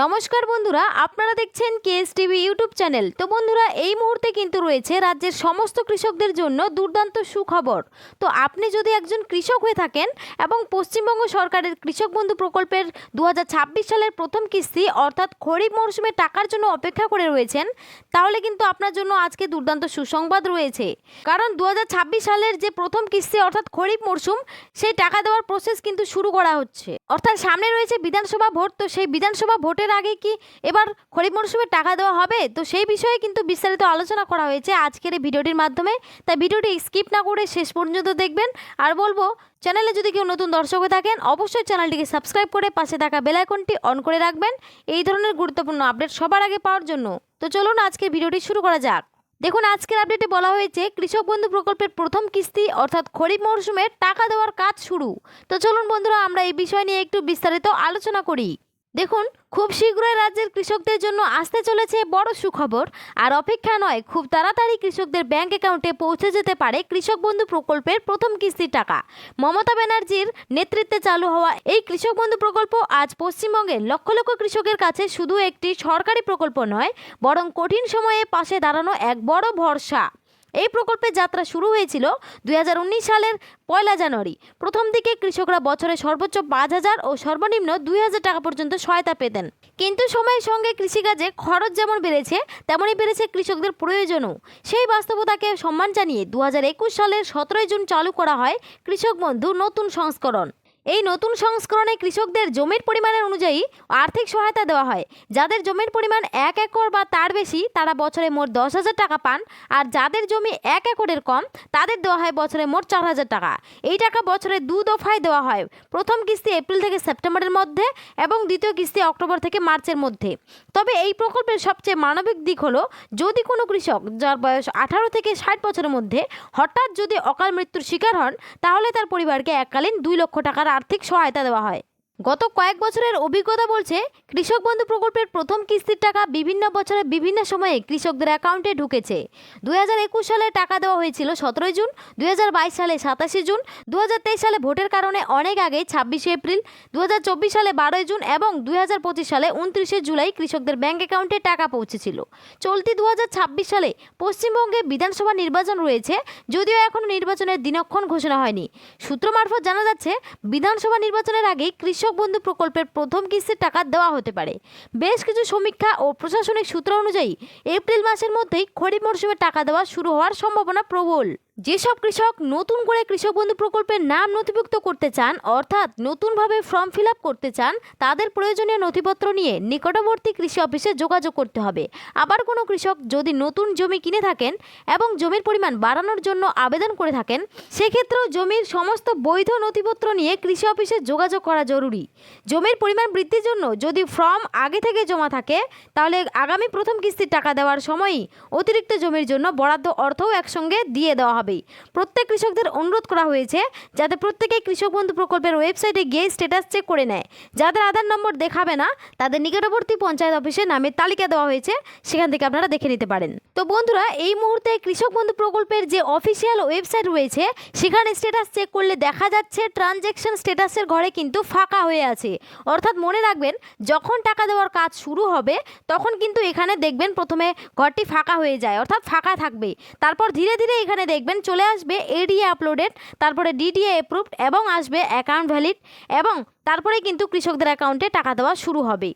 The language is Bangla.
নমস্কার বন্ধুরা, আপনারা দেখছেন কেএসটিভি ইউটিউব চ্যানেল। তো বন্ধুরা, এই মুহূর্তে কিন্তু রয়েছে রাজ্যের সমস্ত কৃষকদের জন্য দুর্দান্ত সুখবর। তো আপনি যদি একজন কৃষক হয়ে থাকেন এবং পশ্চিমবঙ্গ সরকারের কৃষক বন্ধু প্রকল্পের 2026 সালের প্রথম কিস্তি অর্থাৎ খরিফ মরশুমে টাকার জন্য অপেক্ষা করে রয়েছেন, তাহলে কিন্তু আপনার জন্য আজকে দুর্দান্ত সুসংবাদ রয়েছে। কারণ 2026 সালের যে প্রথম কিস্তি অর্থাৎ খরিফ মরশুম, সেই টাকা দেওয়ার প্রসেস কিন্তু শুরু করা হচ্ছে। অর্থাৎ সামনে রয়েছে বিধানসভা ভোট। তো সেই বিধানসভা ভোটের আগে কি এবার খরিফ মরশুমে টাকা দেওয়া হবে? তো সেই বিষয়ে কিন্তু বিস্তারিত আলোচনা করা হয়েছে আজকের এই ভিডিওটির মাধ্যমে। তাই ভিডিওটি স্কিপ না করে শেষ পর্যন্ত দেখবেন। আর বলবো, চ্যানেলে যদি কেউ নতুন দর্শক হয়ে থাকেন, অবশ্যই চ্যানেলটিকে সাবস্ক্রাইব করে পাশে থাকা বেল আইকনটি অন করে রাখবেন এই ধরনের গুরুত্বপূর্ণ আপডেট সবার আগে পাওয়ার জন্য। তো চলুন আজকের ভিডিওটি শুরু করা যাক। দেখুন, আজকের আপডেটে বলা হয়েছে কৃষক বন্ধু প্রকল্পের প্রথম কিস্তি অর্থাৎ খরিফ মরশুমে টাকা দেওয়ার কাজ শুরু। তো চলুন বন্ধুরা, আমরা এই বিষয় নিয়ে একটু বিস্তারিত আলোচনা করি। দেখুন, খুব শীঘ্রই রাজ্যের কৃষকদের জন্য আসতে চলেছে বড় সুখবর। আর অপেক্ষা নয়, খুব তাড়াতাড়ি কৃষকদের ব্যাংক অ্যাকাউন্টে পৌঁছে যেতে পারে কৃষক বন্ধু প্রকল্পের প্রথম কিস্তির টাকা। মমতা ব্যানার্জির নেতৃত্বে চালু হওয়া এই কৃষক বন্ধু প্রকল্প আজ পশ্চিমবঙ্গের লক্ষ লক্ষ কৃষকের কাছে শুধু একটি সরকারি প্রকল্প নয়, বরং কঠিন সময়ে পাশে দাঁড়ানো এক বড় ভরসা। এই প্রকল্পের যাত্রা শুরু হয়েছিল 2019 সালের 1 জানুয়ারি। প্রথম দিকে কৃষকরা বছরে সর্বোচ্চ 5,000 ও সর্বনিম্ন 2,000 টাকা পর্যন্ত সহায়তা পেতেন। কিন্তু সময়ের সঙ্গে কৃষিকাজে খরচ যেমন বেড়েছে, তেমনই বেড়েছে কৃষকদের প্রয়োজনও। সেই বাস্তবতাকে সম্মান জানিয়ে 2021 সালের 17 জুন চালু করা হয় কৃষক বন্ধু নতুন সংস্করণ। এই নতুন সংস্করণে কৃষকদের জমির পরিমাণের অনুযায়ী আর্থিক সহায়তা দেওয়া হয়। যাদের জমির পরিমাণ 1 একর বা তার বেশি, তারা বছরে মোট 10,000 টাকা পান। আর যাদের জমি 1 একরের কম, তাদের দেওয়া হয় বছরে মোট 4,000 টাকা। এই টাকা বছরে 2 দফায় দেওয়া হয়। প্রথম কিস্তি এপ্রিল থেকে সেপ্টেম্বরের মধ্যে এবং দ্বিতীয় কিস্তি অক্টোবর থেকে মার্চের মধ্যে। তবে এই প্রকল্পের সবচেয়ে মানবিক দিক হলো, যদি কোনো কৃষক যার বয়স 18 থেকে 60 বছরের মধ্যে হঠাৎ যদি অকাল মৃত্যুর শিকার হন, তাহলে তার পরিবারকে এককালীন 2 লক্ষ টাকার আর্থিক সহায়তা দেওয়া হয়। গত কয়েক বছরের অভিজ্ঞতা বলছে, কৃষক বন্ধু প্রকল্পের প্রথম কিস্তির টাকা বিভিন্ন বছরে বিভিন্ন সময়ে কৃষকদের অ্যাকাউন্টে ঢুকেছে। 2021 সালে টাকা দেওয়া হয়েছিল 17 জুন, 2022 সালে 27 জুন, 2023 সালে ভোটের কারণে অনেক আগে 26 এপ্রিল, 2024 সালে 12 জুন এবং 2025 সালে 29 জুলাই কৃষকদের ব্যাংক অ্যাকাউন্টে টাকা পৌঁছেছিল। চলতি 2026 সালে পশ্চিমবঙ্গে বিধানসভা নির্বাচন রয়েছে, যদিও এখনও নির্বাচনের দিনক্ষণ ঘোষণা হয়নি। সূত্র মারফত জানা যাচ্ছে, বিধানসভা নির্বাচনের আগেই কৃষক বন্ধু প্রকল্পের প্রথম কিস্তির টাকা দেওয়া হতে পারে। বেশ কিছু সমীক্ষা ও প্রশাসনিক সূত্র অনুযায়ী এপ্রিল মাসের মধ্যেই খরিফ মরশুমে টাকা দেওয়া শুরু হওয়ার সম্ভাবনা প্রবল। যেসব কৃষক নতুন করে কৃষক বন্ধু প্রকল্পের নাম নথিভুক্ত করতে চান, অর্থাৎ নতুনভাবে ফর্ম ফিল আপ করতে চান, তাদের প্রয়োজনীয় নথিপত্র নিয়ে নিকটবর্তী কৃষি অফিসে যোগাযোগ করতে হবে। আবার কোনো কৃষক যদি নতুন জমি কিনে থাকেন এবং জমির পরিমাণ বাড়ানোর জন্য আবেদন করে থাকেন, সেক্ষেত্রেও জমির সমস্ত বৈধ নথিপত্র নিয়ে কৃষি অফিসে যোগাযোগ করা জরুরি। জমির পরিমাণ বৃদ্ধির জন্য যদি ফর্ম আগে থেকে জমা থাকে, তাহলে আগামী প্রথম কিস্তির টাকা দেওয়ার সময়ই অতিরিক্ত জমির জন্য বরাদ্দ অর্থও একসঙ্গে দিয়ে দেওয়া হবে। প্রত্যেক কৃষকদের অনুরোধ করা হয়েছে যাতে প্রত্যেকেই কৃষক বন্ধু প্রকল্পের ওয়েবসাইটে গিয়ে স্ট্যাটাস চেক করে নেয়। যাদের আধার নম্বর দেখাবে না, তাদের নিকটবর্তী পঞ্চায়েত অফিসে নামের তালিকা দেওয়া হয়েছে, সেখান থেকে আপনারা দেখে নিতে পারেন। তো বন্ধুরা, এই মুহূর্তে কৃষক বন্ধু প্রকল্পের যে অফিসিয়াল ওয়েবসাইট রয়েছে, সেখানে স্ট্যাটাস চেক করলে দেখা যাচ্ছে ট্রানজ্যাকশন স্ট্যাটাসের ঘরে কিন্তু ফাঁকা হয়ে আছে। অর্থাৎ মনে রাখবেন, যখন টাকা দেওয়ার কাজ শুরু হবে, তখন কিন্তু এখানে দেখবেন প্রথমে ঘরটি ফাঁকা হয়ে যায়, অর্থাৎ ফাঁকা থাকবে। তারপর ধীরে ধীরে এখানে দেখবেন চলে আসবে এডিএ আপলোডেড, তারপরে ডিডিএ অ্যাপ্রুভড এবং আসবে অ্যাকাউন্ট ভ্যালিড, এবং তারপরে কিন্তু কৃষকদের অ্যাকাউন্টে টাকা দেওয়া শুরু হবে।